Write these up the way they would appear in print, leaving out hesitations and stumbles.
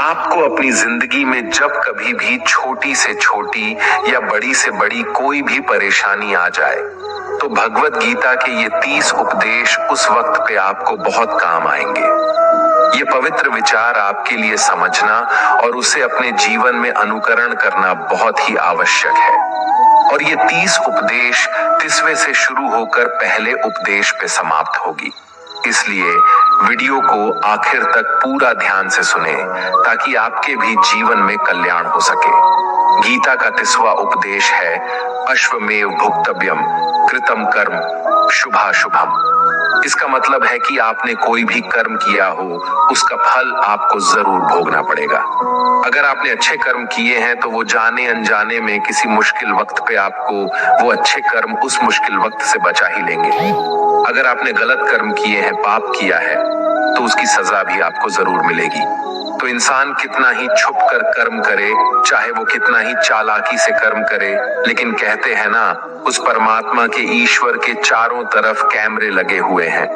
आपको अपनी जिंदगी में जब कभी भी छोटी से छोटी या बड़ी से बड़ी कोई भी परेशानी आ जाए तो भगवत गीता के ये 30 उपदेश उस वक्त पे आपको बहुत काम आएंगे। ये पवित्र विचार आपके लिए समझना और उसे अपने जीवन में अनुकरण करना बहुत ही आवश्यक है। और ये 30 उपदेश 30वें से शुरू होकर पहले उपदेश पे समाप्त होगी। इसलिए वीडियो को आखिर तक पूरा ध्यान से सुने ताकि आपके भी जीवन में कल्याण हो सके। गीता का 30वां उपदेश है अश्वमेव भुक्तव्यम कृतम कर्म शुभाशुभम। इसका मतलब है कि आपने कोई भी कर्म किया हो उसका फल आपको जरूर भोगना पड़ेगा। अगर आपने अच्छे कर्म किए हैं तो वो जाने अनजाने में किसी मुश्किल वक्त पे आपको वो अच्छे कर्म उस मुश्किल वक्त से बचा ही लेंगे। अगर आपने गलत कर्म किए हैं, पाप किया है, तो उसकी सजा भी आपको जरूर मिलेगी। तो इंसान कितना ही छुप कर कर्म करे, चाहे वो कितना ही चालाकी से कर्म करे, लेकिन कहते हैं ना, उस परमात्मा के ईश्वर के चारों तरफ कैमरे लगे हुए हैं।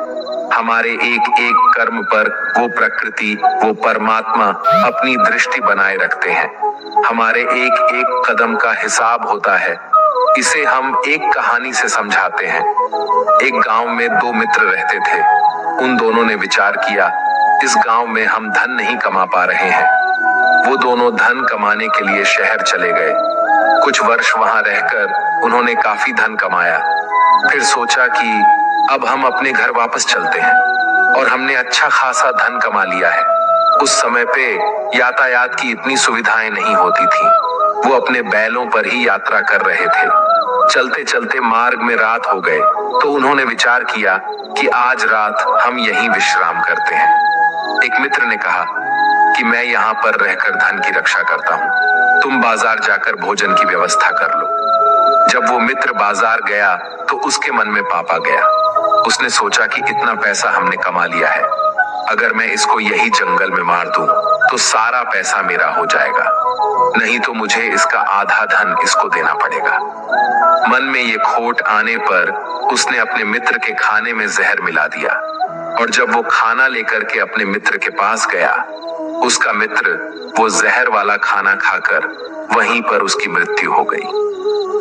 हमारे एक एक कर्म पर वो प्रकृति, वो परमात्मा अपनी दृष्टि बनाए रखते हैं। हमारे एक एक कदम का हिसाब होता है। इसे हम एक कहानी से समझाते हैं। एक गांव में 2 मित्र रहते थे। उन दोनों ने विचार किया, इस गांव में हम धन नहीं कमा पा रहे हैं। वो दोनों धन कमाने के लिए शहर चले गए। कुछ वर्ष वहां रहकर उन्होंने काफी धन कमाया। फिर सोचा कि अब हम अपने घर वापस चलते हैं और हमने अच्छा खासा धन कमा लिया है। उस समय पे यातायात की इतनी सुविधाएं नहीं होती थी। वो अपने बैलों पर ही यात्रा कर रहे थे। चलते चलते मार्ग में रात हो गए तो उन्होंने विचार किया कि आज रात हम यहीं विश्राम करते हैं। एक मित्र ने कहा कि मैं यहाँ पर रहकर धन की रक्षा करता हूँ, तुम बाजार जाकर भोजन की व्यवस्था कर लो। जब वो मित्र बाजार गया तो उसके मन में पाप आ गया। उसने सोचा कि इतना पैसा हमने कमा लिया है, अगर मैं इसको यही जंगल में मार दूं तो सारा पैसा मेरा हो जाएगा, नहीं तो मुझे इसका आधा धन इसको देना पड़ेगा। मन में ये खोट आने पर उसने अपने मित्र के खाने में जहर मिला दिया और जब वो खाना लेकर के अपने मित्र के पास गया, उसका मित्र वो जहर वाला खाना खाकर वहीं पर उसकी मृत्यु हो गई।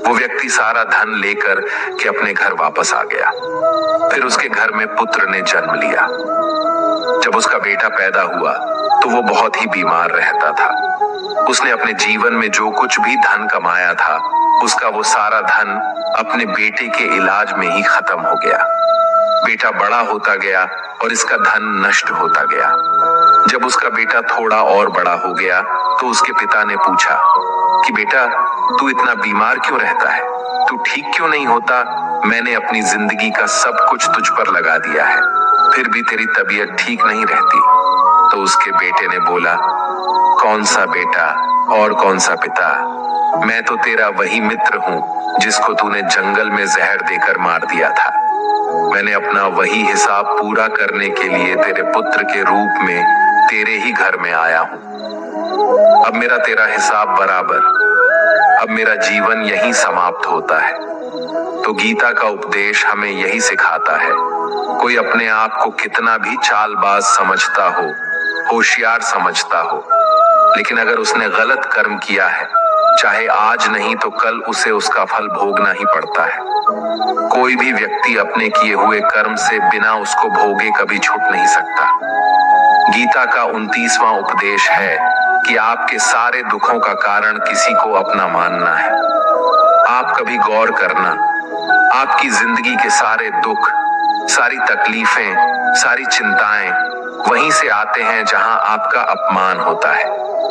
वो व्यक्ति सारा धन लेकर के अपने घर वापस आ गया। फिर उसके घर में पुत्र ने जन्म लिया। जब उसका बेटा पैदा हुआ तो वो बहुत ही बीमार रहता था। उसने अपने जीवन में जो कुछ भी धन कमाया था उसका वो सारा धन अपने बेटे के इलाज में ही खत्म हो गया। बेटा बड़ा होता गया और इसका धन नष्ट होता गया। जब उसका बेटा थोड़ा और बड़ा हो गया तो उसके पिता ने पूछा कि बेटा, तू इतना बीमार क्यों रहता है? तू ठीक क्यों नहीं होता? मैंने अपनी जिंदगी का सब कुछ तुझ पर लगा दिया है, फिर भी तेरी तबीयत ठीक नहीं रहती। तो उसके बेटे ने बोला, कौन सा बेटा और कौन सा पिता? मैं तो तेरा वही मित्र हूँ जिसको तूने जंगल में जहर देकर मार दिया था। मैंने अपना वही हिसाब पूरा करने के लिए तेरे पुत्र के रूप में तेरे ही घर में आया हूँ। अब मेरा तेरा हिसाब बराबर। अब मेरा जीवन यहीं समाप्त होता है। तो गीता का उपदेश हमें यही सिखाता है, कोई अपने आप को कितना भी चालबाज समझता हो, होशियार समझता हो, लेकिन अगर उसने गलत कर्म किया है, चाहे आज नहीं तो कल उसे उसका फल भोगना ही पड़ता है। कोई भी व्यक्ति अपने किए हुए कर्म से बिना उसको भोगे कभी छूट नहीं सकता। गीता का 29वां उपदेश है कि आपके सारे दुखों का कारण किसी को अपना मानना है। आप कभी गौर करना, आपकी जिंदगी के सारे दुख, सारी तकलीफें, सारी चिंताएं वहीं से आते हैं जहां आपका अपमान होता है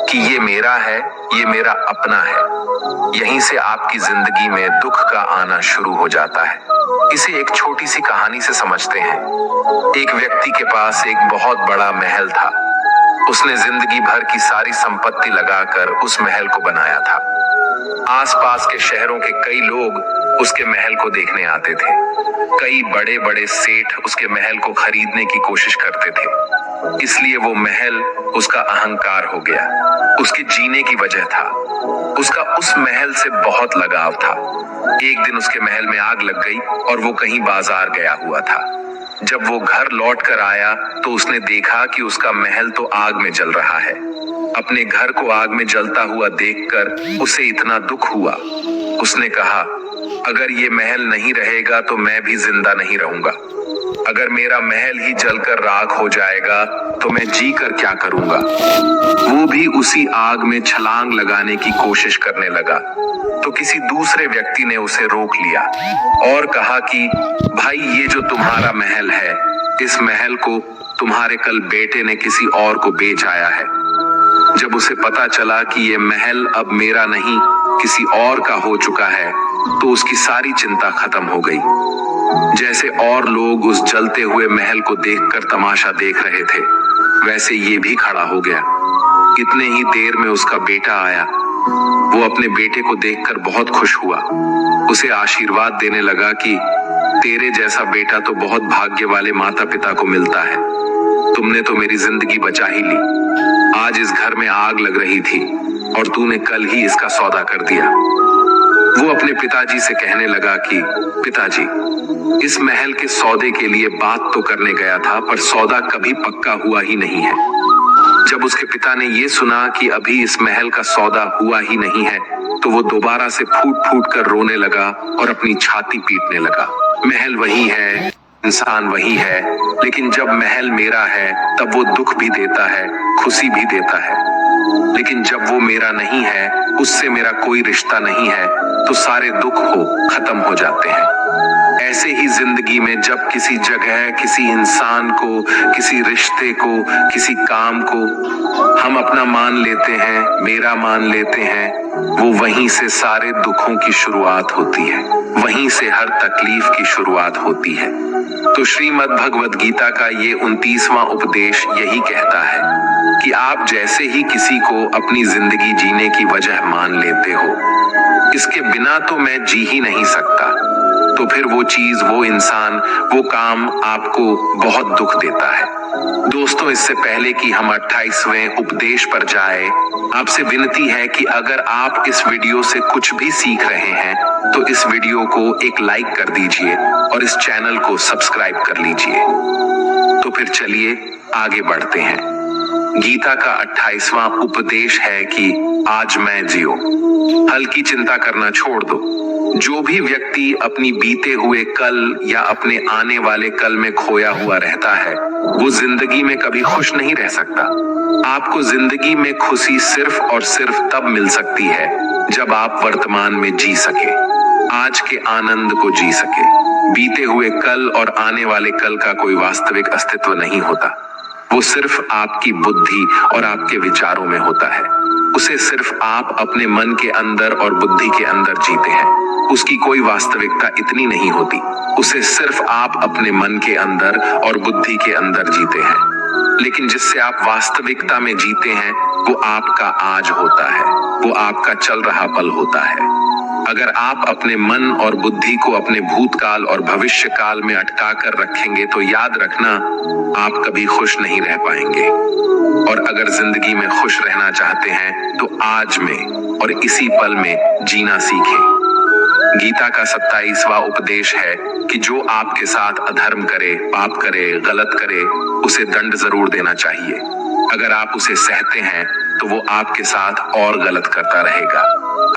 कि ये मेरा है, ये मेरा अपना है। यहीं से आपकी जिंदगी में दुख का आना शुरू हो जाता है। इसे एक छोटी सी कहानी से समझते हैं। एक व्यक्ति के पास एक बहुत बड़ा महल था। उसने जिंदगी भर की सारी संपत्ति लगाकर उस महल को बनाया था। आसपास के शहरों के कई लोग उसके महल को देखने आते थे। कई बड़े बड़े सेठ उसके महल को खरीदने की कोशिश करते थे। इसलिए वो महल उसका अहंकार हो गया, उसके जीने की वजह था। उसका उस महल से बहुत लगाव था। एक दिन उसके महल में आग लग गई और वो कहीं बाजार गया हुआ था। जब वो घर लौट कर आया तो उसने देखा कि उसका महल तो आग में जल रहा है। अपने घर को आग में जलता हुआ देखकर उसे इतना दुख हुआ। उसने कहा, अगर ये महल नहीं रहेगा तो मैं भी जिंदा नहीं रहूंगा। अगर मेरा महल ही जलकर राख हो जाएगा तो मैं जी कर क्या करूंगा। वो भी उसी आग में छलांग लगाने की कोशिश करने लगा तो किसी दूसरे व्यक्ति ने उसे रोक लिया और कहा कि भाई, ये जो तुम्हारा महल है, इस महल को तुम्हारे कल बेटे ने किसी और को बेच आया है। जब उसे पता चला कि ये महल अब मेरा नहीं किसी और का हो चुका है तो उसकी सारी चिंता खत्म हो गई। जैसे और लोग उस जलते हुए महल को देखकर तमाशा देख रहे थे, वैसे ये भी खड़ा हो गया। इतने ही देर में उसका बेटा आया। वो अपने बेटे को देखकर बहुत खुश हुआ। उसे आशीर्वाद देने लगा कि तेरे जैसा बेटा तो बहुत भाग्य वाले माता पिता को मिलता है। तुमने तो मेरी जिंदगी बचा ही ली। आज इस घर में आग लग रही थी और तूने कल ही इसका सौदा कर दिया। वो अपने पिताजी से कहने लगा कि पिताजी, इस महल के सौदे के लिए बात तो करने गया था, पर सौदा कभी पक्का हुआ ही नहीं है। जब उसके पिता ने ये सुना कि अभी इस महल का सौदा हुआ ही नहीं है तो वो दोबारा से फूट फूट कर रोने लगा और अपनी छाती पीटने लगा। महल वही है, इंसान वही है, लेकिन जब महल मेरा है तब वो दुख भी देता है, खुशी भी देता है। लेकिन जब वो मेरा नहीं है, उससे मेरा कोई रिश्ता नहीं है, तो सारे दुख खत्म हो जाते हैं। ऐसे ही जिंदगी में जब किसी जगह, किसी इंसान को, किसी रिश्ते को, किसी काम को हम अपना मान लेते हैं, मेरा मान लेते हैं, वो वहीं से सारे दुखों की शुरुआत होती है, वहीं से हर तकलीफ की शुरुआत होती है। तो श्रीमद् भगवद गीता का ये 29वां उपदेश यही कहता है कि आप जैसे ही किसी को अपनी जिंदगी जीने की वजह मान लेते हो, इसके बिना तो मैं जी ही नहीं सकता, तो फिर वो चीज, वो इंसान, वो काम आपको बहुत दुख देता है। दोस्तों, इससे पहले कि हम 28वें उपदेश पर जाए, आपसे विनती है कि अगर आप इस वीडियो से कुछ भी सीख रहे हैं तो इस वीडियो को एक लाइक कर दीजिए और इस चैनल को सब्सक्राइब कर लीजिए। तो फिर चलिए आगे बढ़ते हैं। गीता का 28वां उपदेश है कि आज मैं जियो। हल्की चिंता करना छोड़ दो। जो भी व्यक्ति अपनी बीते हुए कल या अपने आने वाले कल में खोया हुआ रहता है, वो जिंदगी में कभी खुश नहीं रह सकता। आपको जिंदगी में खुशी सिर्फ और सिर्फ तब मिल सकती है जब आप वर्तमान में जी सके, आज के आनंद को जी सके। बीते हुए कल और आने वाले कल का कोई वास्तविक अस्तित्व नहीं होता। वो सिर्फ आपकी बुद्धि और आपके विचारों में होता है। उसे सिर्फ आप अपने मन के अंदर और बुद्धि के अंदर जीते हैं। उसकी कोई वास्तविकता इतनी नहीं होती। उसे सिर्फ आप अपने मन के अंदर और बुद्धि के अंदर जीते हैं। लेकिन जिससे आप वास्तविकता में जीते हैं वो आपका आज होता है, वो आपका चल रहा पल होता है। अगर आप अपने मन और बुद्धि को अपने भूतकाल और भविष्य काल में अटका कर रखेंगे तो याद रखना, आप कभी खुश नहीं रह पाएंगे। और अगर जिंदगी में खुश रहना चाहते हैं तो आज में और इसी पल में जीना सीखें। गीता का 27वां उपदेश है कि जो आपके साथ अधर्म करे, पाप करे, गलत करे, उसे दंड जरूर देना चाहिए। अगर आप उसे सहते हैं तो वो आपके साथ और गलत करता रहेगा।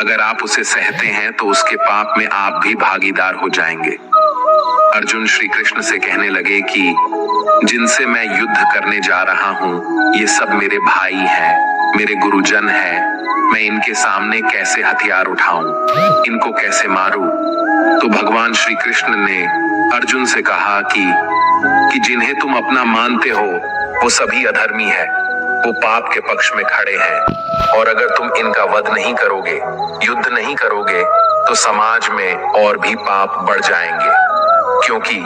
अगर आप उसे सहते हैं तो उसके पाप में आप भी भागीदार हो जाएंगे। अर्जुन श्री कृष्ण से कहने लगे कि जिनसे मैं युद्ध करने जा रहा हूँ, ये सब मेरे भाई हैं, मेरे गुरुजन हैं। मैं इनके सामने कैसे हथियार उठाऊं, इनको कैसे मारूं? तो भगवान श्री कृष्ण ने अर्जुन से कहा कि जिन्हें तुम अपना मानते हो वो सभी अधर्मी है, वो पाप के पक्ष में खड़े हैं। और अगर तुम इनका वध नहीं करोगे, युद्ध नहीं करोगे, तो समाज में और भी पाप बढ़ जाएंगे। क्योंकि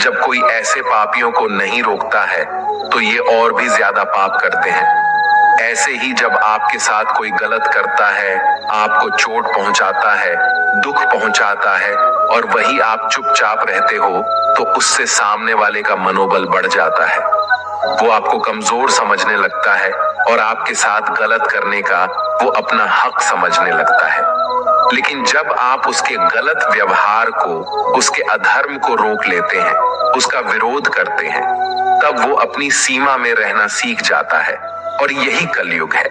जब कोई ऐसे पापियों को नहीं रोकता है तो ये और भी ज्यादा पाप करते हैं। ऐसे ही जब आपके साथ कोई गलत करता है, आपको चोट पहुंचाता है, दुख पहुंचाता है, और वही आप चुपचाप रहते हो, तो उससे सामने वाले का मनोबल बढ़ जाता है। वो आपको कमजोर समझने लगता है और आपके साथ गलत करने का वो अपना हक समझने लगता है। लेकिन जब आप उसके गलत व्यवहार को, उसके अधर्म को रोक लेते हैं, उसका विरोध करते हैं, तब वो अपनी सीमा में रहना सीख जाता है। और यही कलयुग है।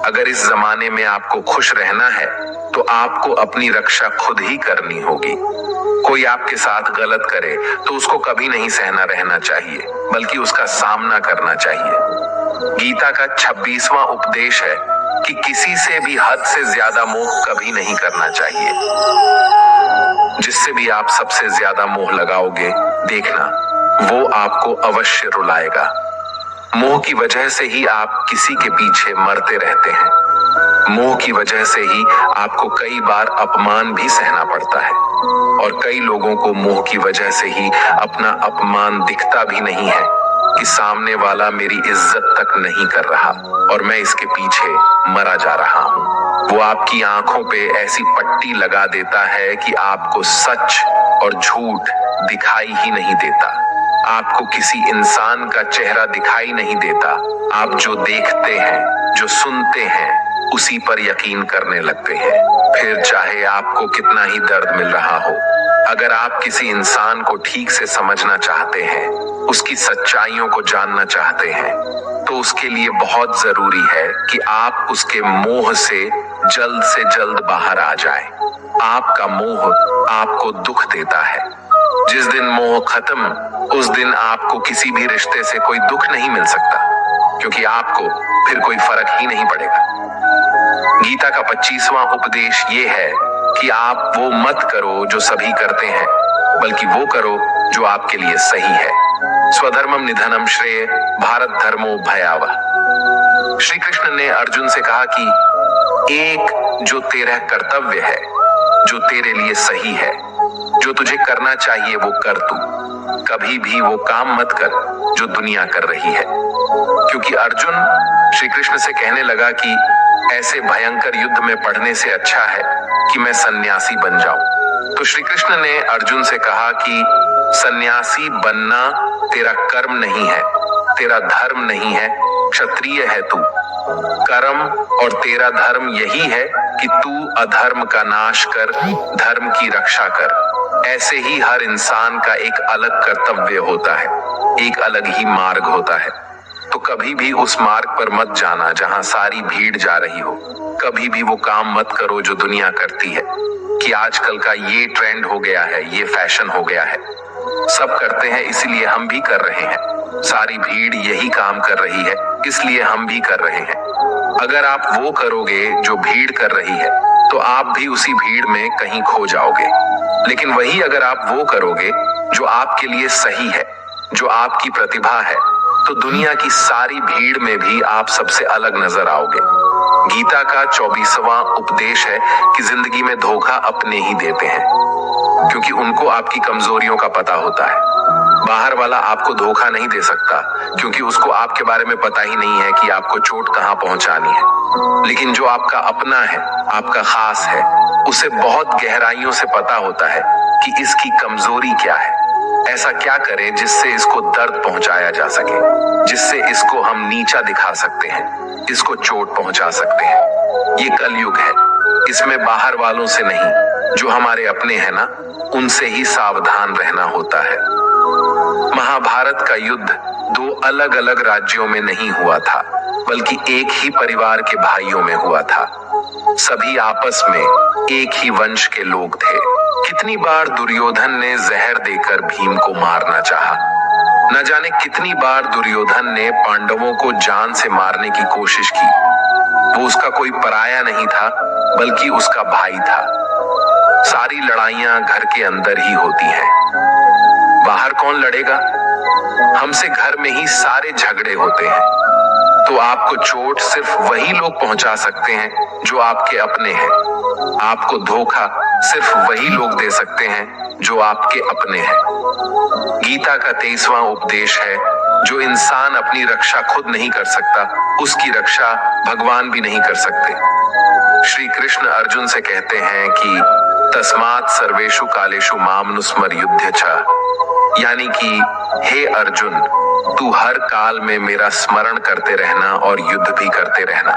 अगर इस जमाने में आपको खुश रहना है तो आपको अपनी रक्षा खुद ही करनी होगी। कोई आपके साथ गलत करे तो उसको कभी नहीं सहना रहना चाहिए, बल्कि उसका सामना करना चाहिए। गीता का 26वां उपदेश है कि किसी से भी हद से ज्यादा मोह कभी नहीं करना चाहिए। जिससे भी आप सबसे ज्यादा मोह लगाओगे, देखना वो आपको अवश्य रुलाएगा। मोह की वजह से ही आप किसी के पीछे मरते रहते हैं। मोह की वजह से ही आपको कई बार अपमान भी सहना पड़ता है, और कई लोगों को मोह की वजह से ही अपना अपमान दिखता भी नहीं है कि सामने वाला मेरी इज्जत तक नहीं कर रहा और मैं इसके पीछे मरा जा रहा हूं। वो आपकी आंखों पे ऐसी पट्टी लगा देता है कि आपको सच और झूठ दिखाई ही नहीं देता। आपको किसी इंसान का चेहरा दिखाई नहीं देता। आप जो देखते हैं, जो सुनते हैं, उसी पर यकीन करने लगते हैं, फिर चाहे आपको कितना ही दर्द मिल रहा हो। अगर आप किसी इंसान को ठीक से समझना चाहते हैं, उसकी सच्चाइयों को जानना चाहते हैं, तो उसके लिए बहुत जरूरी है कि आप उसके मोह से जल्द बाहर आ जाएं। आपका मोह आपको दुख देता है। जिस दिन मोह खत्म, उस दिन आपको किसी भी रिश्ते से कोई दुख नहीं मिल सकता, क्योंकि आपको फिर कोई फर्क ही नहीं पड़ेगा। गीता का 25वां उपदेश ये है कि आप वो मत करो जो सभी करते हैं, बल्कि वो करो जो आपके लिए सही है। स्वधर्मम निधनम श्रेय भारत धर्मो भयावह। श्री कृष्ण ने अर्जुन से कहा कि एक जो तेरा कर्तव्य है, जो तेरे लिए सही है, जो तुझे करना चाहिए वो कर तू। कभी भी वो काम मत कर जो दुनिया कर रही है। क्योंकि अर्जुन श्री कृष्ण से कहने लगा कि ऐसे भयंकर युद्ध में पढ़ने से अच्छा है कि मैं सन्यासी बन जाऊं। तो श्री कृष्ण ने अर्जुन से कहा कि सन्यासी बनना तेरा कर्म नहीं है, तेरा धर्म नहीं है, क्षत्रिय है तू। कर्म और तेरा धर्म यही है कि तू अधर्म का नाश कर, धर्म की रक्षा कर। ऐसे ही हर इंसान का एक अलग कर्तव्य होता है, एक अलग ही मार्ग होता है। तो कभी भी उस मार्ग पर मत जाना जहां सारी भीड़ जा रही हो। कभी भी वो काम मत करो जो दुनिया करती है, कि आजकल का ये ट्रेंड हो गया है, ये फैशन हो गया है, सब करते हैं इसलिए हम भी कर रहे हैं। सारी भीड़ यही काम कर रही है इसलिए हम भी कर रहे हैं। अगर आप वो करोगे जो भीड़ कर रही है, तो आप भी उसी भीड़ में कहीं खो जाओगे। लेकिन वही अगर आप वो करोगे जो आपके लिए सही है, जो आपकी प्रतिभा है, तो दुनिया की सारी भीड़ में भी आप सबसे अलग नजर आओगे। गीता का 24वां उपदेश है कि जिंदगी में धोखा अपने ही देते हैं, क्योंकि उनको आपकी कमजोरियों का पता होता है। बाहर वाला आपको धोखा नहीं दे सकता, क्योंकि उसको आपके बारे में पता ही नहीं है कि आपको चोट कहां पहुंचानी है। लेकिन जो आपका अपना है, आपका खास है, उसे बहुत गहराइयों से पता होता है कि इसकी कमजोरी क्या है। ऐसा क्या करे जिससे इसको दर्द पहुंचाया जा सके, जिससे इसको हम नीचा दिखा सकते हैं, इसको चोट पहुंचा सकते हैं। ये कलयुग है, इसमें बाहर वालों से नहीं, जो हमारे अपने हैं ना, उनसे ही सावधान रहना होता है। महाभारत का युद्ध दो अलग अलग राज्यों में नहीं हुआ था, बल्कि एक ही परिवार के भाइयों में हुआ था। सभी आपस में एक ही वंश के लोग थे। कितनी बार दुर्योधन ने जहर देकर भीम को मारना चाहा। न जाने कितनी बार दुर्योधन ने पांडवों को जान से मारने की कोशिश की। वो उसका कोई पराया नहीं था, बल्कि उसका भाई था। सारी लड़ाइयां घर के अंदर ही होती हैं। बाहर कौन लड़ेगा? हमसे घर में ही सारे झगड़े होते हैं। तो आपको चोट सिर्फ वही लोग पहुंचा सकते हैं जो आपके अपने हैं। आपको धोखा सिर्फ वही लोग दे सकते हैं जो आपके अपने हैं। गीता का 23वां उपदेश है, जो इंसान अपनी रक्षा खुद नहीं कर सकता, उसकी रक्षा भगवान भी नहीं कर सकते। श्री कृष्ण अर्जुन से कहते हैं कि तस्मात् सर्वेषु कालेषु मामनुस्मर युध्य च, यानी कि हे अर्जुन, तू हर काल में मेरा स्मरण करते रहना और युद्ध भी करते रहना।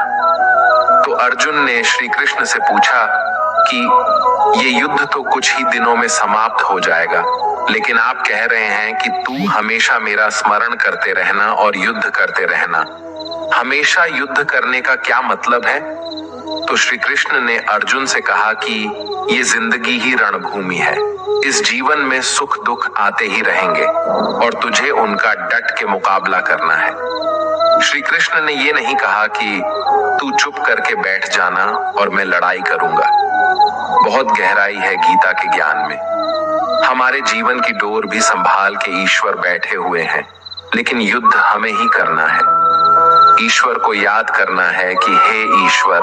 तो अर्जुन ने श्री कृष्ण से पूछा कि ये युद्ध तो कुछ ही दिनों में समाप्त हो जाएगा, लेकिन आप कह रहे हैं कि तू हमेशा मेरा स्मरण करते रहना और युद्ध करते रहना। हमेशा युद्ध करने का क्या मतलब है? तो श्री कृष्ण ने अर्जुन से कहा कि ये जिंदगी ही रणभूमि है। इस जीवन में सुख दुख आते ही रहेंगे और तुझे उनका डट के मुकाबला करना है। श्री कृष्ण ने ये नहीं कहा कि तू चुप करके बैठ जाना और मैं लड़ाई करूंगा। बहुत गहराई है गीता के ज्ञान में। हमारे जीवन की डोर भी संभाल के ईश्वर बैठे हुए हैं, लेकिन युद्ध हमें ही करना है। ईश्वर को याद करना है कि हे ईश्वर,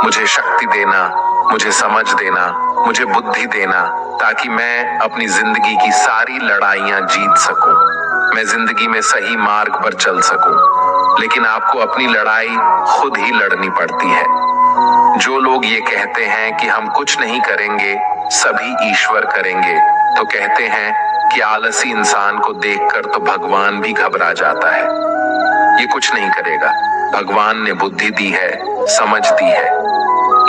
मुझे शक्ति देना, मुझे समझ देना, मुझे बुद्धि देना, ताकि मैं अपनी जिंदगी की सारी लड़ाइयां जीत सकूं, मैं जिंदगी में सही मार्ग पर चल सकूं। लेकिन आपको अपनी लड़ाई खुद ही लड़नी पड़ती है। जो लोग ये कहते हैं कि हम कुछ नहीं करेंगे, सभी ईश्वर करेंगे, तो कहते हैं कि आलसी इंसान को देखकर तो भगवान भी घबरा जाता है। ये कुछ नहीं करेगा। भगवान ने बुद्धि दी है, समझ दी है।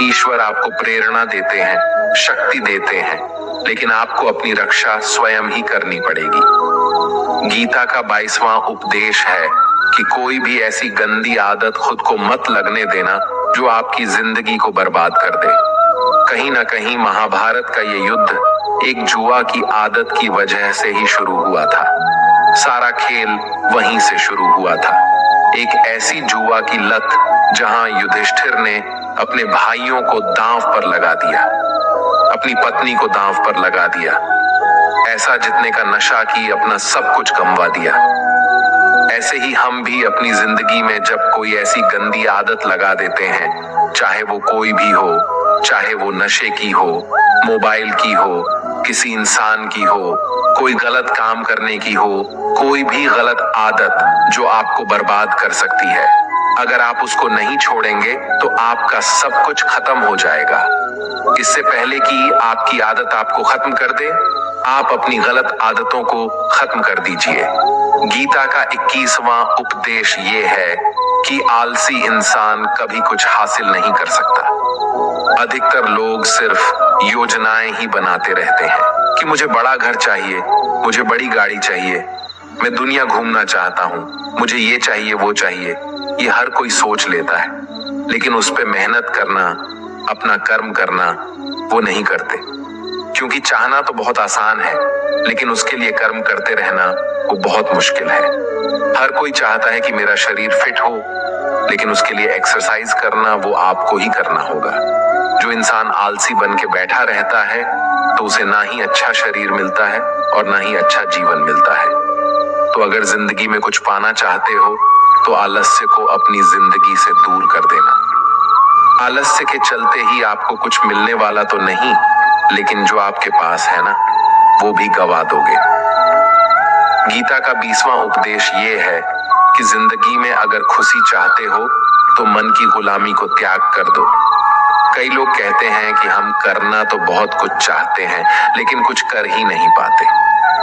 ईश्वर आपको प्रेरणा देते हैं, शक्ति देते हैं, लेकिन आपको अपनी रक्षा स्वयं ही करनी पड़ेगी। गीता का 22वां उपदेश है कि कोई भी ऐसी गंदी आदत खुद को मत लगने देना जो आपकी जिंदगी को बर्बाद कर दे। कहीं ना कहीं महाभारत का ये युद्ध एक जुआ की आदत की वजह से ही शुरू हुआ था। सारा खेल वहीं से शुरू हुआ था। एक ऐसी जुआ की लत जहां युधिष्ठिर ने अपने भाइयों को दांव पर लगा दिया, अपनी पत्नी को दांव पर लगा दिया, ऐसा जितने का नशा की अपना सब कुछ गंवा दिया। ऐसे ही हम भी अपनी जिंदगी में जब कोई ऐसी गंदी आदत लगा देते हैं, चाहे वो कोई भी हो, चाहे वो नशे की हो, मोबाइल की हो, किसी इंसान की हो, कोई गलत काम करने की हो, कोई भी गलत आदत जो आपको बर्बाद कर सकती है, अगर आप उसको नहीं छोड़ेंगे तो आपका सब कुछ खत्म हो जाएगा। इससे पहले कि आपकी आदत आपको खत्म कर दे, आप अपनी गलत आदतों को खत्म कर दीजिए। गीता का 21वां उपदेश ये है कि आलसी इंसान कभी कुछ हासिल नहीं कर सकता। अधिकतर लोग सिर्फ योजनाएं ही बनाते रहते हैं कि मुझे बड़ा घर चाहिए, मुझे बड़ी गाड़ी चाहिए, मैं दुनिया घूमना चाहता हूँ, मुझे ये चाहिए वो चाहिए। ये हर कोई सोच लेता है, लेकिन उस पे मेहनत करना, अपना कर्म करना वो नहीं करते। क्योंकि चाहना तो बहुत आसान है, लेकिन उसके लिए कर्म करते रहना वो बहुत मुश्किल है। हर कोई चाहता है कि मेरा शरीर फिट हो, लेकिन उसके लिए एक्सरसाइज करना वो आपको ही करना होगा। जो इंसान आलसी बन के बैठा रहता है तो उसे ना ही अच्छा शरीर मिलता है और ना ही अच्छा जीवन मिलता है। तो अगर जिंदगी में कुछ पाना चाहते हो तो आलस्य को अपनी जिंदगी से दूर कर देना। आलस्य के चलते ही आपको कुछ मिलने वाला तो नहीं, लेकिन जो आपके पास है ना, वो भी गवा दोगे। गीता का 20वां उपदेश ये है कि जिंदगी में अगर खुशी चाहते हो तो मन की गुलामी को त्याग कर दो। कई लोग कहते हैं कि हम करना तो बहुत कुछ चाहते हैं, लेकिन कुछ कर ही नहीं पाते।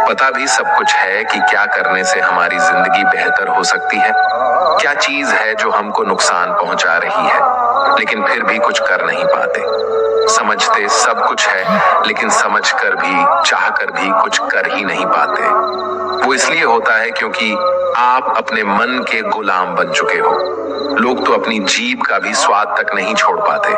पता भी सब कुछ है कि क्या करने से हमारी जिंदगी बेहतर हो सकती है, क्या चीज है जो हमको नुकसान पहुंचा रही है, लेकिन फिर भी कुछ कर नहीं पाते। समझते सब कुछ है, लेकिन समझकर भी, चाहकर भी कुछ कर ही नहीं पाते। वो इसलिए होता है क्योंकि आप अपने मन के गुलाम बन चुके हो। लोग तो अपनी जीभ का भी स्वाद तक नहीं छोड़ पाते।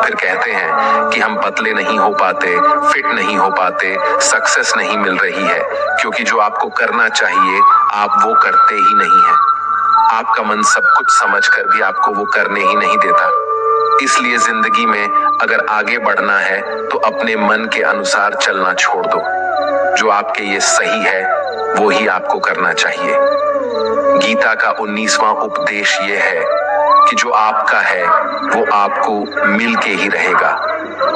फिर कहते हैं कि हम पतले नहीं हो पाते, फिट नहीं हो पाते, सक्सेस नहीं मिल रही है, क्योंकि जो आपको करना चाहिए आप वो करते ही नहीं है। आपका मन सब कुछ समझकर भी आपको वो करने ही नहीं देता। इसलिए जिंदगी में अगर आगे बढ़ना है तो अपने मन के अनुसार चलना छोड़ दो। जो आपके ये सही है वो ही आपको करना चाहिए। गीता का 19वां उपदेश ये है कि जो आपका है वो आपको मिल के ही रहेगा,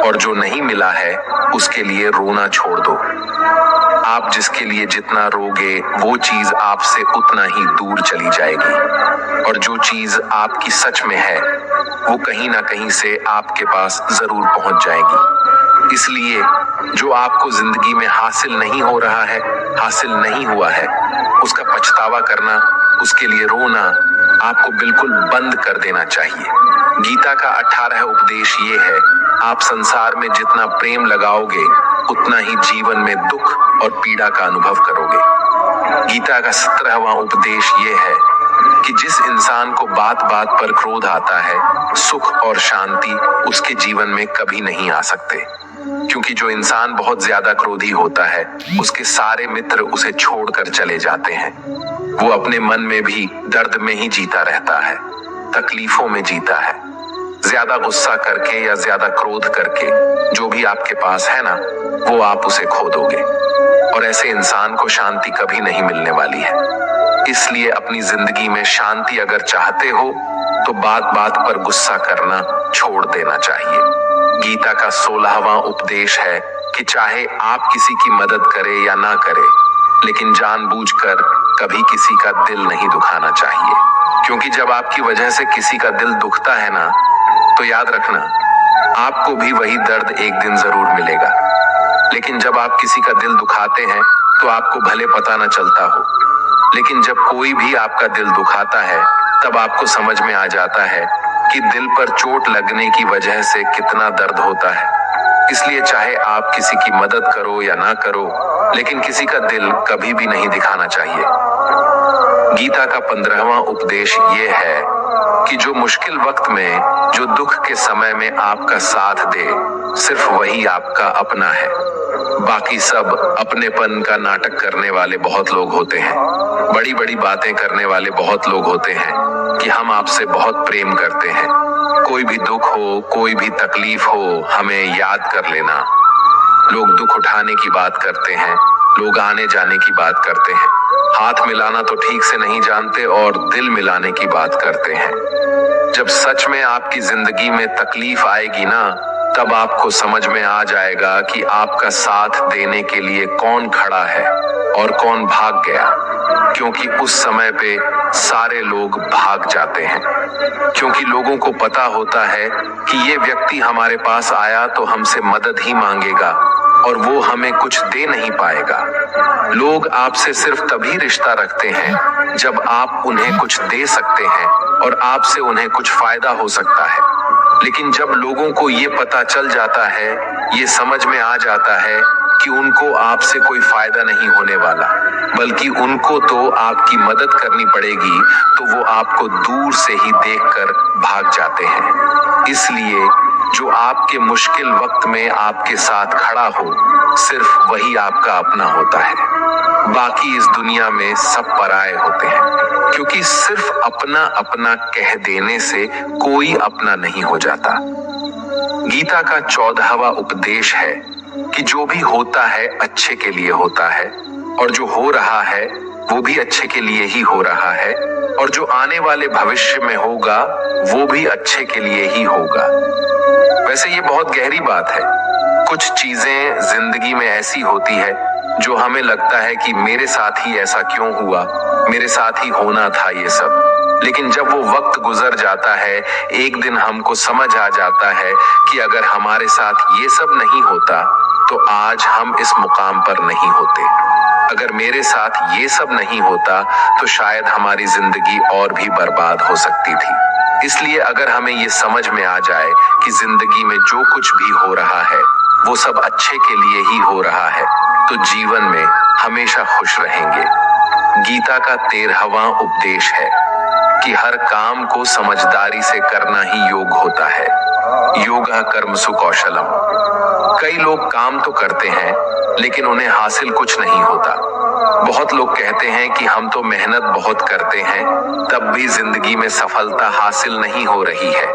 और जो नहीं मिला है उसके लिए रोना छोड़ दो। आप जिसके लिए जितना रोगे वो चीज आपसे उतना ही दूर चली जाएगी, और जो चीज आपकी सच में है वो कहीं ना कहीं से आपके पास जरूर पहुंच जाएगी। इसलिए जो आपको जिंदगी में हासिल नहीं हो रहा है, हासिल नहीं हुआ है, उसका पछतावा करना, उसके लिए रोना आपको बिल्कुल बंद कर देना चाहिए। गीता का 18वां उपदेश ये है, आप संसार में जितना प्रेम लगाओगे उतना ही जीवन में दुख और पीड़ा का अनुभव करोगे। गीता का 17वां उपदेश ये है कि जिस इंसान को बात बात पर क्रोध आता है, सुख और शांति उसके जीवन में कभी नहीं आ सकते। क्योंकि जो इंसान बहुत ज्यादा क्रोधी होता है, उसके सारे मित्र उसे छोड़कर चले जाते हैं। वो अपने मन में भी दर्द में ही जीता रहता है, तकलीफों में जीता है। ज्यादा गुस्सा करके या ज्यादा क्रोध करके जो भी आपके पास है ना, वो आप उसे खो दोगे और ऐसे इंसान को शांति कभी नहीं मिलने वाली है। इसलिए अपनी जिंदगी में शांति अगर चाहते हो तो बात बात पर गुस्सा करना छोड़ देना चाहिए। गीता का 16वां उपदेश है कि चाहे आप किसी की मदद करें या ना करें, लेकिन जानबूझकर कभी किसी का दिल नहीं दुखाना चाहिए। क्योंकि जब आपकी वजह से किसी का दिल दुखता है ना, तो याद रखना आपको भी वही दर्द एक दिन जरूर मिलेगा। लेकिन जब आप किसी का दिल दुखाते हैं तो आपको भले पता न चलता हो, लेकिन जब कोई भी आपका दिल दुखाता है तब आपको समझ में आ जाता है कि दिल पर चोट लगने की वजह से कितना दर्द होता है। इसलिए चाहे आप किसी की मदद करो या ना करो, लेकिन किसी का दिल कभी भी नहीं दिखाना चाहिए। गीता का 15वां उपदेश ये है कि जो मुश्किल वक्त में, जो दुख के समय में आपका साथ दे, सिर्फ वही आपका अपना है। बाकी सब अपनेपन का नाटक करने वाले बहुत लोग होते हैं, बड़ी बड़ी बातें करने वाले बहुत लोग होते हैं कि हम आपसे बहुत प्रेम करते हैं। कोई भी दुख हो, कोई भी तकलीफ हो, हमें याद कर लेना। लोग दुख उठाने की बात करते हैं, लोग आने जाने की बात करते हैं, हाथ मिलाना तो ठीक से नहीं जानते और दिल मिलाने की बात करते हैं। जब सच में आपकी जिंदगी में तकलीफ आएगी ना, तब आपको समझ में आ जाएगा कि आपका साथ देने के लिए कौन खड़ा है और कौन भाग गया। क्योंकि उस समय पे सारे लोग भाग जाते हैं, क्योंकि लोगों को पता होता है कि ये व्यक्ति हमारे पास आया तो हमसे मदद ही मांगेगा और वो हमें कुछ दे नहीं पाएगा। लोग आपसे सिर्फ तभी रिश्ता रखते हैं जब आप उन्हें कुछ दे सकते हैं और आपसे उन्हें कुछ फायदा हो सकता है। लेकिन जब लोगों को ये पता चल जाता है, ये समझ में आ जाता है कि उनको आपसे कोई फायदा नहीं होने वाला, बल्कि उनको तो आपकी मदद करनी पड़ेगी, तो वो आपको दूर से ही देखकर भाग जाते हैं। इसलिए जो आपके मुश्किल वक्त में आपके साथ खड़ा हो, सिर्फ वही आपका अपना होता है। बाकी इस दुनिया में सब पराये होते हैं, क्योंकि सिर्फ अपना अपना कह देने से कोई अपना नहीं हो जाता। गीता का 14वां उपदेश है कि जो भी होता है अच्छे के लिए होता है, और जो हो रहा है वो भी अच्छे के लिए ही हो रहा है, और जो आने वाले भविष्य में होगा वो भी अच्छे के लिए ही होगा। वैसे ये बहुत गहरी बात है। कुछ चीजें जिंदगी में ऐसी होती है जो हमें लगता है कि मेरे साथ ही ऐसा क्यों हुआ, मेरे साथ ही होना था ये सब। लेकिन जब वो वक्त गुजर जाता है, एक दिन हमको समझ आ जाता है कि अगर हमारे साथ ये सब नहीं होता तो आज हम इस मुकाम पर नहीं होते। अगर मेरे साथ ये सब नहीं होता तो शायद हमारी जिंदगी और भी बर्बाद हो सकती थी। इसलिए अगर हमें ये समझ में आ जाए कि जिंदगी में जो कुछ भी हो रहा है वो सब अच्छे के लिए ही हो रहा है, तो जीवन में हमेशा खुश रहेंगे। गीता का 13वां उपदेश है कि हर काम को समझदारी से करना ही योग होता है। योगः कर्मसु कौशलम। कई लोग काम तो करते हैं लेकिन उन्हें हासिल कुछ नहीं होता। बहुत लोग कहते हैं कि हम तो मेहनत बहुत करते हैं, तब भी जिंदगी में सफलता हासिल नहीं हो रही है।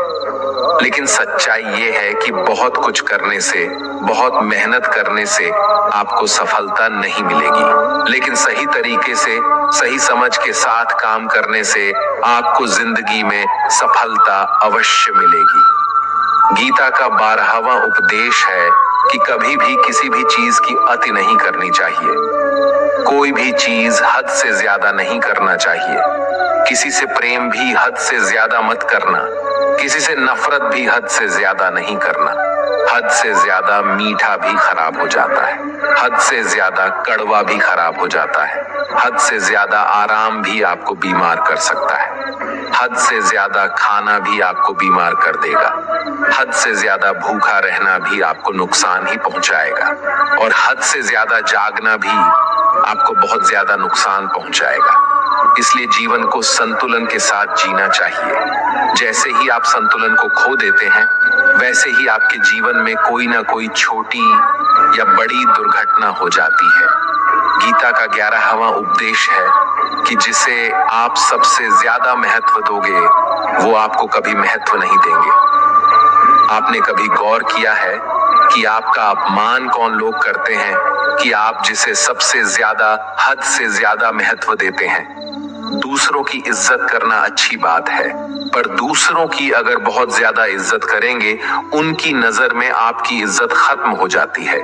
लेकिन सच्चाई ये है कि बहुत कुछ करने से, बहुत मेहनत करने से आपको सफलता नहीं मिलेगी, लेकिन सही तरीके से, सही समझ के साथ काम करने से आपको जिंदगी में सफलता अवश्य मिलेगी। गीता का 12वां उपदेश है कि कभी भी किसी भी चीज की अति नहीं करनी चाहिए। कोई भी चीज हद से ज्यादा नहीं करना चाहिए। किसी से प्रेम भी हद से ज्यादा मत करना, किसी से नफरत भी हद से ज्यादा नहीं करना। हद से ज्यादा मीठा भी खराब हो जाता है, हद से ज्यादा कड़वा भी खराब हो जाता है, हद से ज्यादा आराम भी आपको बीमार कर सकता है, हद से ज्यादा खाना भी आपको बीमार कर देगा, हद से ज्यादा भूखा रहना भी आपको नुकसान ही पहुंचाएगा, और हद से ज्यादा जागना भी आपको बहुत ज्यादा नुकसान पहुंचाएगा। इसलिए जीवन को संतुलन के साथ जीना चाहिए। जैसे ही आप संतुलन को खो देते हैं, वैसे ही आपके जीवन में कोई ना कोई छोटी या बड़ी दुर्घटना हो जाती है। गीता का 11वां उपदेश है कि जिसे आप सबसे ज्यादा महत्व दोगे, वो आपको कभी महत्व नहीं देंगे। आपने कभी गौर किया है कि आपका अपमान कौन लोग करते हैं कि आप जिसे सबसे ज्यादा, हद से ज्यादा महत्व देते हैं? दूसरों की इज्जत करना अच्छी बात है, पर दूसरों की अगर बहुत ज्यादा इज्जत करेंगे, उनकी नजर में आपकी इज्जत खत्म हो जाती है।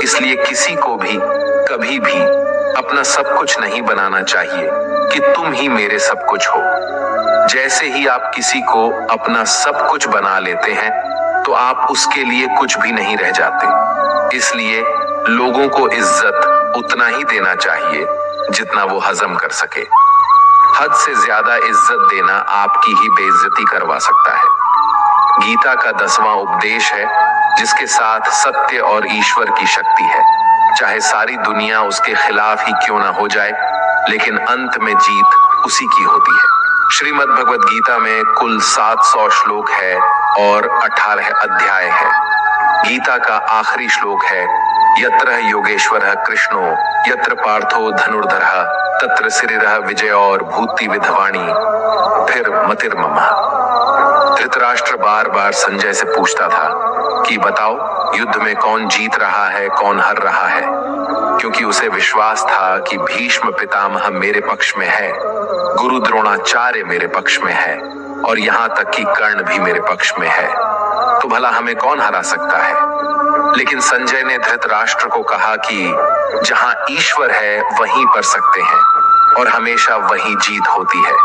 इसलिए किसी को भी कभी भी अपना सब कुछ नहीं बनाना चाहिए कि तुम ही मेरे सब कुछ हो। जैसे ही आप किसी को अपना सब कुछ बना लेते हैं, तो आप उसके लिए कुछ भी नहीं रह जाते। इसलिए लोगों को इज्जत उतना ही देना चाहिए जितना वो हजम कर सके। हद से ज्यादा इज्जत देना आपकी ही बेइज्जती करवा सकता है। गीता का 10वां उपदेश है जिसके साथ सत्य और ईश्वर की शक्ति है। चाहे सारी दुनिया उसके खिलाफ ही क्यों ना हो जाए, लेकिन अंत में जीत उसी की होती है। श्रीमद् भगवद गीता में कुल 700 श्लोक है और 18 अध्याय है। गीता का आखिरी श्लोक है, यत्र योगेश्वरः कृष्णो यत्र पार्थो धनुर्धरः तत्र श्रीरः विजय और भूति विधवाणी फिर मतिर्ममः। धृतराष्ट्र बार बार संजय से पूछता था कि बताओ युद्ध में कौन जीत रहा है, कौन हार रहा है, क्योंकि उसे विश्वास था कि भीष्म पितामह मेरे पक्ष में है, गुरु द्रोणाचार्य मेरे पक्ष में है और यहाँ तक कि कर्ण भी मेरे पक्ष में है, तो भला हमें कौन हरा सकता है? लेकिन संजय ने धृतराष्ट्र को कहा कि जहां ईश्वर है वहीं पर सकते हैं और हमेशा वही जीत होती है।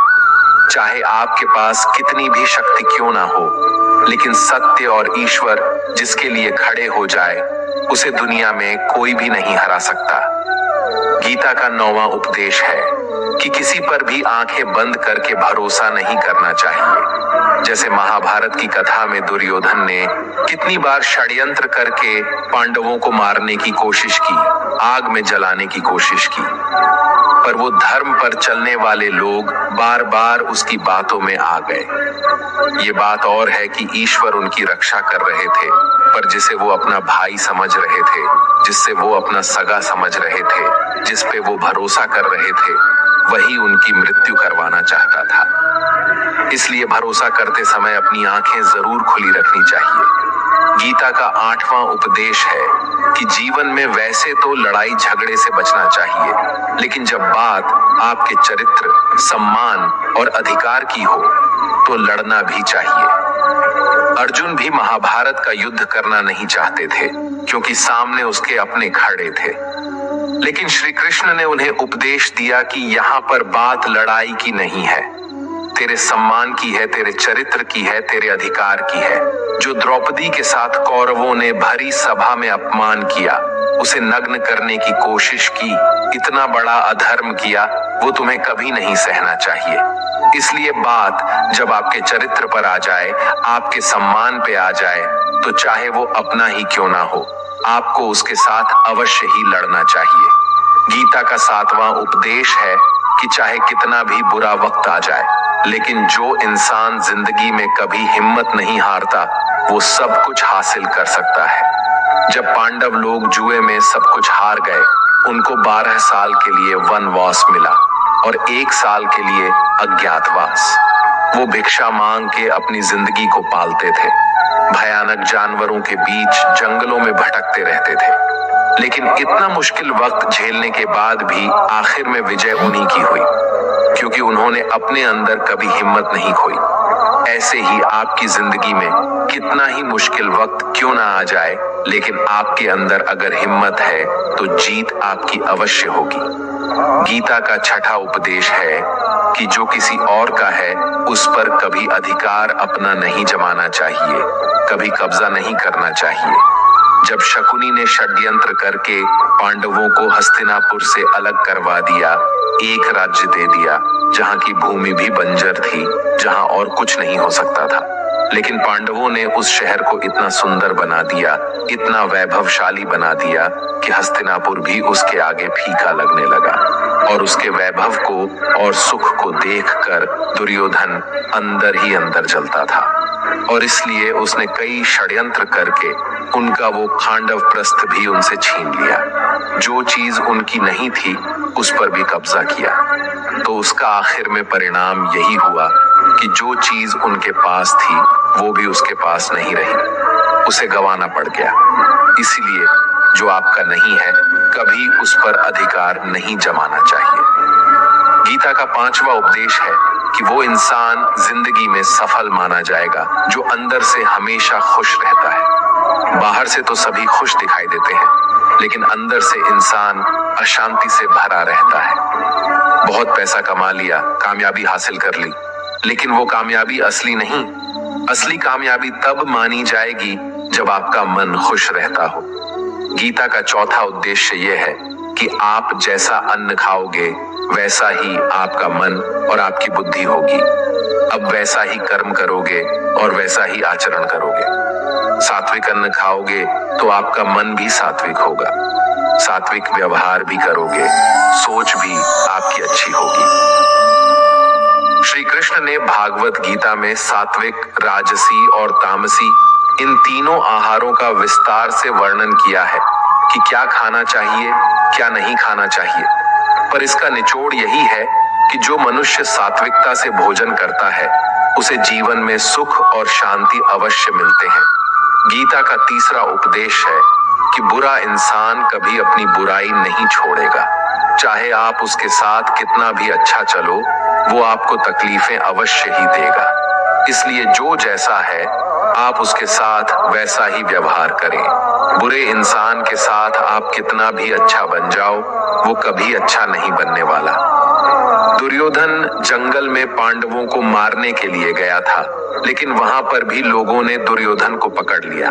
चाहे आपके पास कितनी भी शक्ति क्यों ना हो, लेकिन सत्य और ईश्वर जिसके लिए खड़े हो जाए, उसे दुनिया में कोई भी नहीं हरा सकता। गीता का 9वां उपदेश है कि किसी पर भी आंखें बंद करके भरोसा नहीं करना चाहिए। जैसे महाभारत की कथा में दुर्योधन ने कितनी बार षड्यंत्र करके पांडवों को मारने की कोशिश की, आग में जलाने की कोशिश की, पर वो धर्म पर चलने वाले लोग बार बार उसकी बातों में आ गए। ये बात और है कि ईश्वर उनकी रक्षा कर रहे थे, पर जिसे वो अपना भाई समझ रहे थे, जिससे वो अपना सगा समझ रहे थे, जिस पे वो भरोसा कर रहे थे, वही उनकी मृत्यु करवाना चाहता था। इसलिए भरोसा करते समय अपनी आंखें जरूर खुली रखनी चाहिए। गीता का 8वां उपदेश है कि जीवन में वैसे तो लड़ाई झगड़े से बचना चाहिए, लेकिन जब बात आपके चरित्र, सम्मान और अधिकार की हो, तो लड़ना भी चाहिए। अर्जुन भी महाभारत का युद्ध करना नहीं चाहते थे, क्योंकि सामने उसके अपने खड़े थे। लेकिन श्री कृष्ण ने उन्हें उपदेश दिया कि यहाँ पर बात लड़ाई की नहीं है, तेरे सम्मान की है, तेरे चरित्र की है, तेरे अधिकार की है। जो द्रौपदी के साथ कौरवों ने भरी सभा में अपमान किया, उसे नग्न करने की कोशिश की, इतना बड़ा अधर्म किया, वो तुम्हें कभी नहीं सहना चाहिए। इसलिए बात जब आपके चरित्र पर आ जाए, आपके सम्मान पे आ जाए, तो चाहे वो अपना ही क्यों ना हो, आपको उसके साथ अवश्य ही लड़ना चाहिए। गीता का 7वां उपदेश है कि चाहे कितना भी बुरा वक्त आ जाए, लेकिन जो इंसान जिंदगी में कभी हिम्मत नहीं हारता, वो सब कुछ हासिल कर सकता है। जब पांडव लोग जुए में सब कुछ हार गए, उनको 12 साल के लिए वनवास मिला और 1 साल के लिए अज्ञातवास। वो भिक्षा मांग के अपनी जिंदगी को पालते थे, भयानक जानवरों के बीच जंगलों में भटकते रहते थे, लेकिन इतना मुश्किल वक्त झेलने के बाद भी आखिर में विजय उन्हीं की हुई, क्योंकि उन्होंने अपने अंदर कभी हिम्मत नहीं खोई। ऐसे ही आपकी जिंदगी में कितना ही मुश्किल वक्त क्यों ना आ जाए, लेकिन आपके अंदर अगर हिम्मत है तो जीत आपकी अवश्य होगी। गीता का 6वां उपदेश है कि जो किसी और का है, उस पर कभी अधिकार अपना नहीं जमाना चाहिए, कभी कब्जा नहीं करना चाहिए। जब शकुनी ने षड्यंत्र करके पांडवों को हस्तिनापुर से अलग करवा दिया, एक राज्य दे दिया जहां की भूमि भी बंजर थी, जहां और कुछ नहीं हो सकता था, लेकिन पांडवों ने उस शहर को इतना सुंदर बना दिया, इतना वैभवशाली बना दिया कि हस्तिनापुर भी उसके आगे फीका लगने लगा। और उसके वैभव को और सुख को देखकर दुर्योधन अंदर ही अंदर जलता था और इसलिए उसने कई षड्यंत्र करके उनका वो खांडव प्रस्थ भी उनसे छीन लिया। जो चीज उनकी नहीं थी उस पर भी कब्जा किया। तो उसका आखिर में परिणाम यही हुआ कि जो चीज उनके पास थी वो भी उसके पास नहीं रही, उसे गंवाना पड़ गया। इसीलिए जो आपका नहीं है कभी उस पर अधिकार नहीं जमाना चाहिए। गीता का 5वां उपदेश है कि वो इंसान जिंदगी में सफल माना जाएगा जो अंदर से हमेशा खुश रहता है। बाहर से तो सभी खुश दिखाई देते हैं, लेकिन अंदर से इंसान अशांति से भरा रहता है। बहुत पैसा कमा लिया, कामयाबी हासिल कर ली, लेकिन वो कामयाबी असली नहीं। असली कामयाबी तब मानी जाएगी जब आपका मन खुश रहता हो। गीता का 4था उद्देश्य यह है कि आप जैसा अन्न खाओगे वैसा ही आपका मन और आपकी बुद्धि होगी। अब वैसा ही कर्म करोगे और वैसा ही आचरण करोगे। सात्विक अन्न खाओगे तो आपका मन भी सात्विक होगा, सात्विक व्यवहार भी करोगे, सोच भी आपकी अच्छी होगी। श्री कृष्ण ने भागवत गीता में सात्विक, राजसी और तामसी इन तीनों आहारों का विस्तार से वर्णन किया है कि क्या खाना चाहिए, क्या नहीं खाना चाहिए। पर इसका निचोड़ यही है कि जो मनुष्य सात्विकता से भोजन करता है उसे जीवन में सुख और शांति अवश्य मिलते हैं। गीता का 3रा उपदेश है कि बुरा इंसान कभी अपनी बुराई नहीं छोड़ेगा। चाहे आप उसके साथ कितना भी अच्छा चलो, वो आपको तकलीफें अवश्य ही देगा। इसलिए जो जैसा है आप उसके साथ वैसा ही व्यवहार करें। बुरे इंसान के साथ आप कितना भी अच्छा बन जाओ, वो कभी अच्छा नहीं बनने वाला। दुर्योधन जंगल में पांडवों को मारने के लिए गया था, लेकिन वहां पर भी लोगों ने दुर्योधन को पकड़ लिया।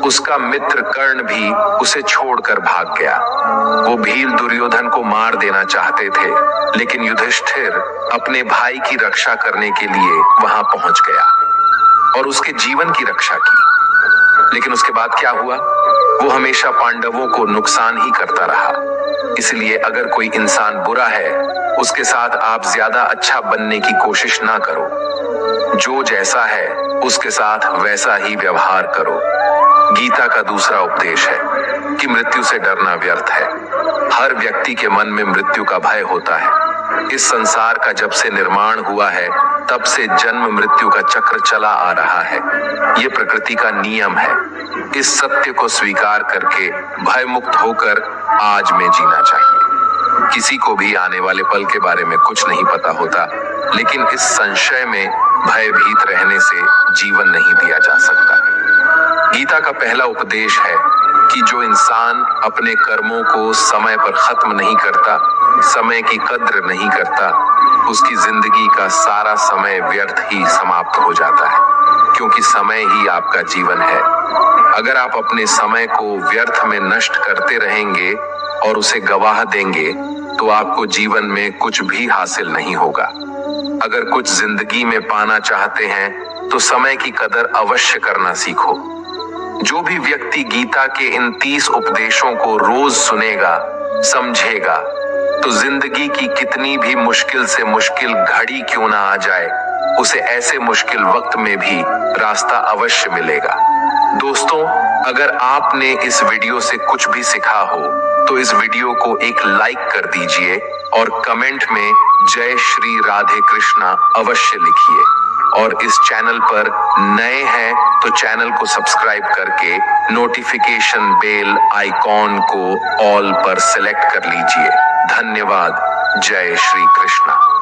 उसका मित्र कर्ण भी उसे छोड़कर भाग गया। वो भील दुर्योधन को मार देना चाहते थे, लेकिन युधिष्ठिर अपने भाई की रक्षा करने के लिए वहां पहुंच गया और उसके जीवन की रक्षा की। लेकिन उसके बाद क्या हुआ? वो हमेशा पांडवों को नुकसान ही करता रहा। इसलिए अगर कोई इंसान बुरा है, उसके साथ आप ज्यादा अच्छा बनने की कोशिश ना करो। जो जैसा है उसके साथ वैसा ही व्यवहार करो। गीता का 2रा उपदेश है कि मृत्यु से डरना व्यर्थ है। हर व्यक्ति के मन में मृत्यु का भय होता है। इस संसार का जब से निर्माण हुआ है तब से जन्म मृत्यु का चक्र चला आ रहा है। ये प्रकृति का नियम है। इस सत्य को स्वीकार करके भय मुक्त होकर आज में जीना चाहिए। किसी को भी आने वाले पल के बारे में कुछ नहीं पता होता, लेकिन इस संशय में भयभीत रहने से जीवन नहीं दिया जा सकता। गीता का पहला उपदेश है कि जो इंसान अपने कर्मों को समय पर खत्म नहीं करता, समय की कद्र नहीं करता, उसकी जिंदगी का सारा समय व्यर्थ ही समाप्त हो जाता है, क्योंकि समय ही आपका जीवन है। अगर आप अपने समय को व्यर्थ में नष्ट करते रहेंगे और उसे गवाह देंगे तो आपको जीवन में कुछ भी हासिल नहीं होगा। अगर कुछ जिंदगी में पाना चाहते हैं तो समय की कदर अवश्य करना सीखो। जो भी व्यक्ति गीता के इन 30 उपदेशों को रोज सुनेगा, समझेगा, तो जिंदगी की कितनी भी मुश्किल से मुश्किल घड़ी क्यों ना आ जाए, उसे ऐसे मुश्किल वक्त में भी रास्ता अवश्य मिलेगा। दोस्तों, अगर आपने इस वीडियो से कुछ भी सीखा हो तो इस वीडियो को एक लाइक कर दीजिए और कमेंट में जय श्री राधे कृष्णा अवश्य लिखिए। और इस चैनल पर नए हैं तो चैनल को सब्सक्राइब करके नोटिफिकेशन बेल आइकॉन को ऑल पर सिलेक्ट कर लीजिए। धन्यवाद। जय श्री कृष्णा।